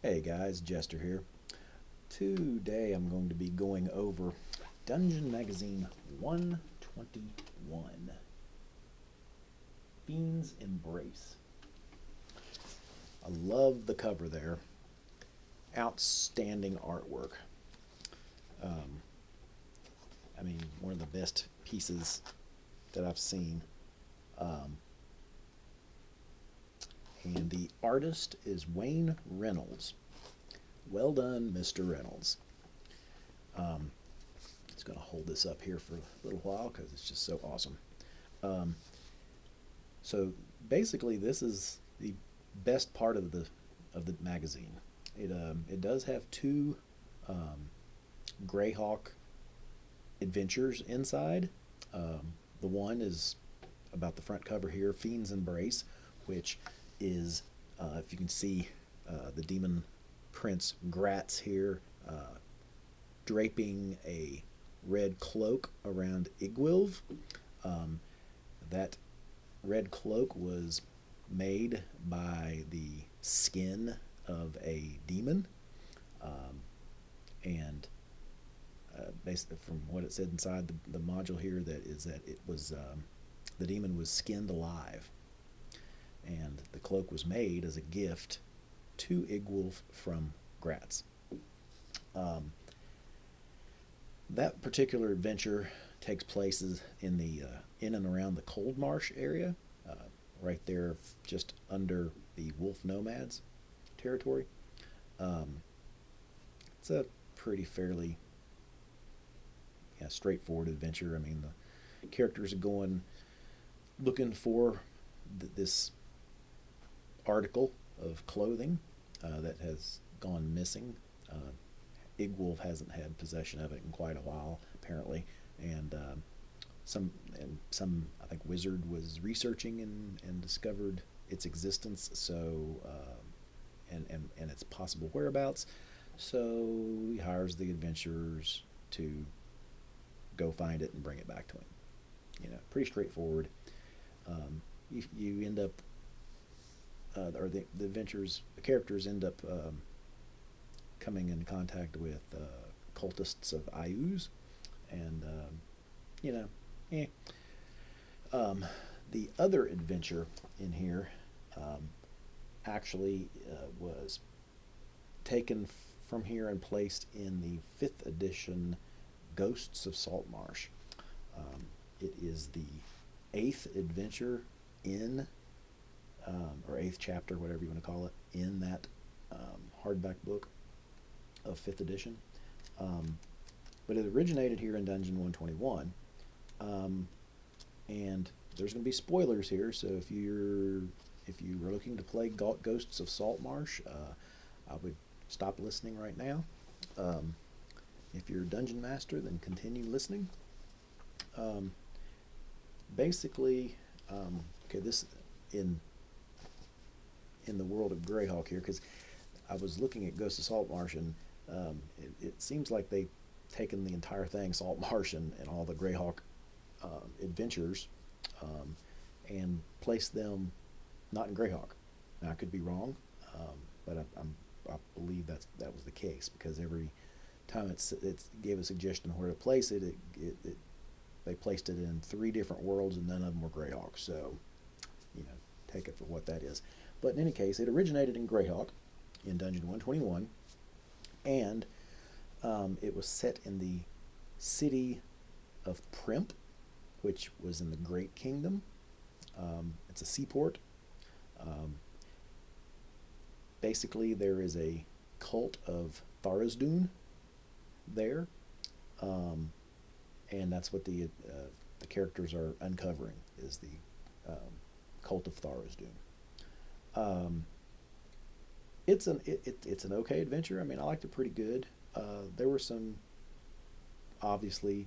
Hey guys, Jester here. Today I'm going to be going over Dungeon Magazine 121, Fiend's Embrace. I love the cover there. Outstanding artwork. Um, one of the best pieces that I've seen. Um, and the artist is Wayne Reynolds. Well done, Mr. Reynolds. Um, just going to hold this up here for a little while because it's just so awesome. Um, so basically, this is the best part of the magazine. It does have two um, Greyhawk adventures inside. The one is about the front cover here, Fiend's Embrace, which is, if you can see, the demon prince Gratz here, draping a red cloak around Igwilv. Um, that red cloak was made by the skin of a demon, um, and basically from what it said inside the module here, that it was the demon was skinned alive, and the cloak was made as a gift to Igwolf from Gratz. Um, that particular adventure takes place in the in and around the Cold Marsh area, uh, right there, just under the Wolf Nomads territory. Um, it's a pretty fairly straightforward adventure. I mean, the characters are going looking for this article of clothing that has gone missing. Uh, Igwolf hasn't had possession of it in quite a while, apparently, and some I think wizard was researching and discovered its existence. So and its possible whereabouts. So he hires the adventurers to go find it and bring it back to him. Pretty straightforward. You end up, or the adventurers, the characters end up coming in contact with cultists of Ayuz, and you know, eh. The other adventure in here actually was taken from here and placed in the 5th edition Ghosts of Saltmarsh. It is the 8th adventure in, or 8th chapter, whatever you want to call it, in that hardback book of 5th edition. But it originated here in Dungeon 121. And there's going to be spoilers here, so if you were looking to play Ghosts of Saltmarsh, I would stop listening right now. If you're a dungeon master, then continue listening. Um, Basically, okay, this in the world of Greyhawk here, because I was looking at Ghosts of Saltmarsh, and it seems like they've taken the entire thing, Saltmarsh and all the Greyhawk adventures, and placed them not in Greyhawk. Now I could be wrong, but I believe that was the case, because every time it gave a suggestion where to place it, they placed it in 3 different worlds, and none of them were Greyhawk. So, take it for what that is. But in any case, it originated in Greyhawk in Dungeon 121, and it was set in the city of Primp, which was in the Great Kingdom. It's a seaport. Um, Basically, there is a cult of Tharizdun there, and that's what the characters are uncovering, is the cult of Tharizdun. It's an okay adventure. I mean, I liked it pretty good. There were some obviously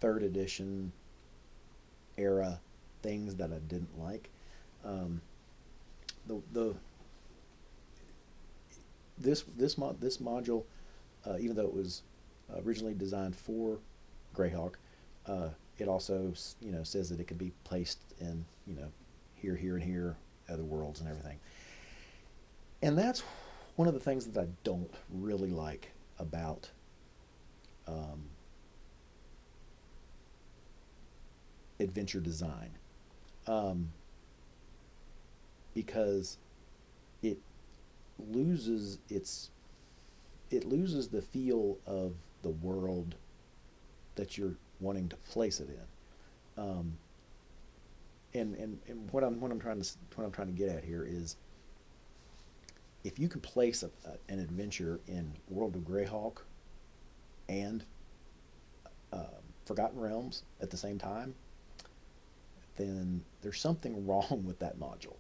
3rd edition era things that I didn't like. The this module, even though it was originally designed for Greyhawk, it also says that it could be placed in here, and here, other worlds and everything. And that's one of the things that I don't really like about um, adventure design, um, because it loses its it loses the feel of the world that you're wanting to place it in. And what I'm trying to get at here is, if you can place an adventure in World of Greyhawk and Forgotten Realms at the same time, then there's something wrong with that module,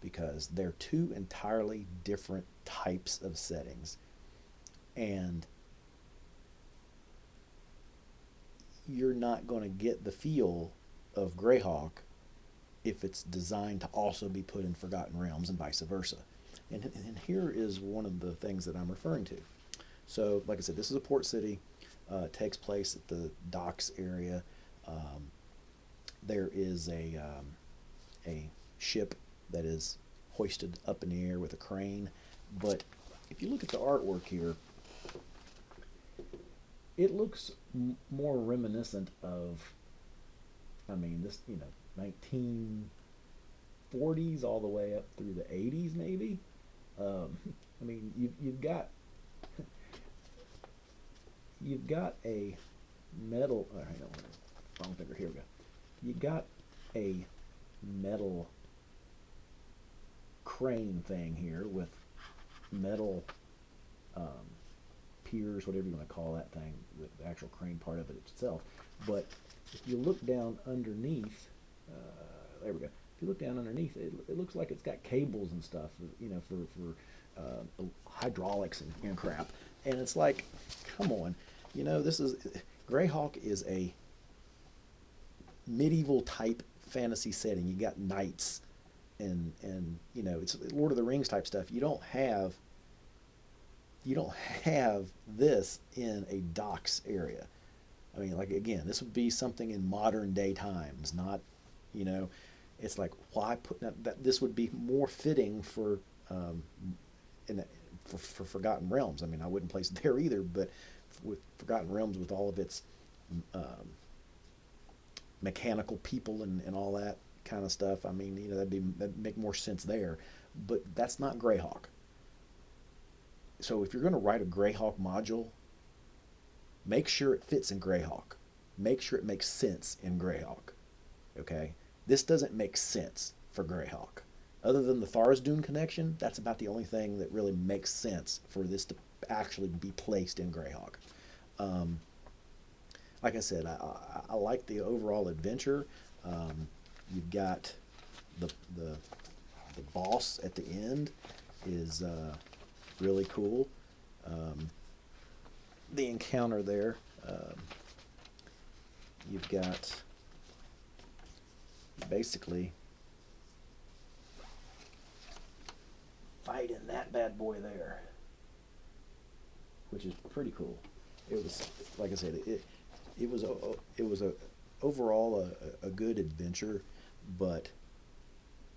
because they're two entirely different types of settings, and you're not going to get the feel of Greyhawk if it's designed to also be put in Forgotten Realms and vice versa. And here is one of the things that I'm referring to. So, like I said, this is a port city. It takes place at the docks area. Um, there is a ship that is hoisted up in the air with a crane. But if you look at the artwork here, it looks more reminiscent of, I mean, this, 1940s all the way up through the 80s, maybe. Um, I mean, you've got you've got a metal. Oh, hang on, wrong finger. Here we go. You got a metal crane thing here with metal um, piers, whatever you want to call that thing, with the actual crane part of it itself. But if you look down underneath, there we go. If you look down underneath, it looks like it's got cables and stuff, for hydraulics and crap. And it's like, come on, this is Greyhawk is a medieval type fantasy setting. You got knights and it's Lord of the Rings type stuff. You don't have this in a docks area. I mean, like, again, this would be something in modern day times, not, it's like, why put that this would be more fitting for for Forgotten Realms. I mean, I wouldn't place it there either, but with Forgotten Realms, with all of its um, mechanical people and all that kind of stuff, I mean, that'd make more sense there. But that's not Greyhawk. So if you're going to write a Greyhawk module, make sure it fits in Greyhawk. Make sure it makes sense in Greyhawk. Okay? This doesn't make sense for Greyhawk. Other than the Tharizdun connection, that's about the only thing that really makes sense for this to actually be placed in Greyhawk. Um, like I said, I like the overall adventure. You've got the boss at the end is really cool. The encounter there, you've got basically fighting that bad boy there, which is pretty cool. It was, like I said, it was a overall a good adventure, but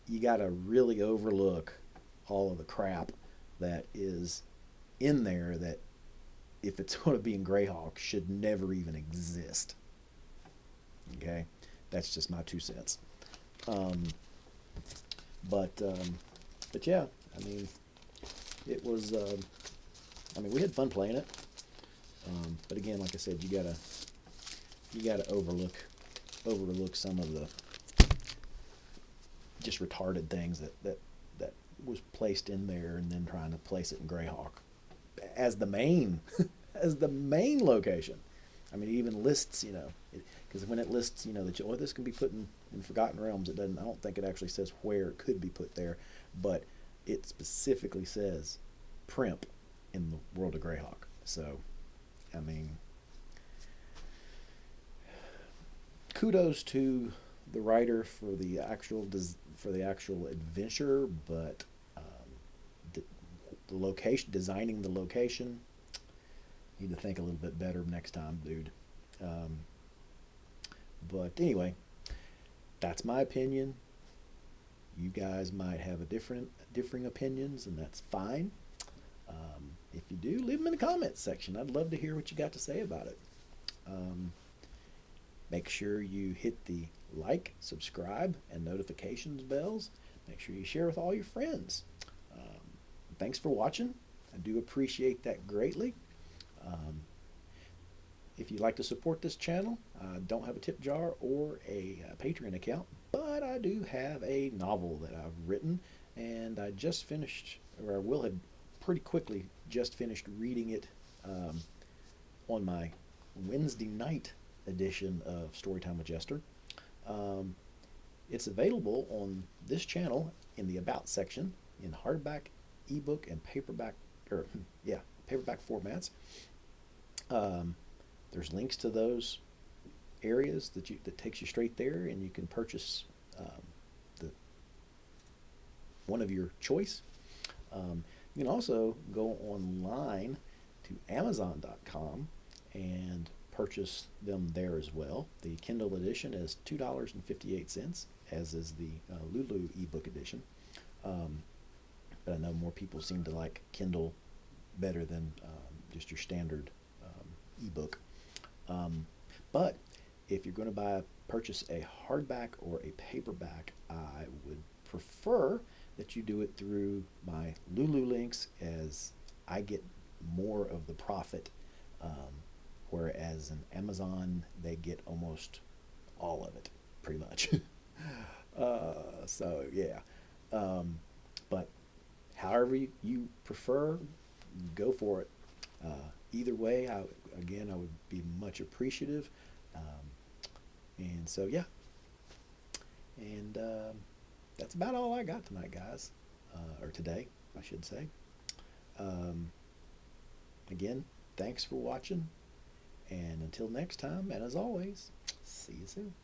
you got to really overlook all of the crap that is in there that, if it's going to be in Greyhawk, should never even exist. Okay, that's just my 2 cents. Um, but yeah, I mean, it was. I mean, we had fun playing it. But again, like I said, you gotta overlook some of the just retarded things that was placed in there, and then trying to place it in Greyhawk as the main as the main location. I mean, it even lists, because when it lists, that this can be put in Forgotten Realms, it doesn't. I don't think it actually says where it could be put there, but it specifically says Primp in the World of Greyhawk. So, I mean, kudos to the writer for the actual adventure, but the location, designing the location, need to think a little bit better next time, dude. Um, but anyway, that's my opinion. You guys might have differing opinions, and that's fine. If you do, leave them in the comments section. I'd love to hear what you got to say about it. Um, Make sure you hit the like, subscribe, and notifications bells. Make sure you share with all your friends. Thanks for watching. I do appreciate that greatly. Um, if you'd like to support this channel, I don't have a tip jar or a Patreon account, but I do have a novel that I've written, and I just finished, or I will have pretty quickly just finished reading it on my Wednesday night edition of Storytime with Jester. It's available on this channel in the About section in hardback, ebook, and paperback, or yeah, paperback formats. There's links to those areas that takes you straight there, and you can purchase the one of your choice. You can also go online to Amazon.com and purchase them there as well. The Kindle edition is $2.58, as is the Lulu ebook edition. But I know more people seem to like Kindle better than just your standard ebook. But if you're going to purchase a hardback or a paperback, I would prefer that you do it through my Lulu links, as I get more of the profit, whereas in Amazon they get almost all of it, pretty much. So yeah, but however you prefer, go for it. Either way, I would be much appreciative. And so yeah, and that's about all I got tonight, guys, or today, I should say. Again, thanks for watching, and until next time, and as always, see you soon.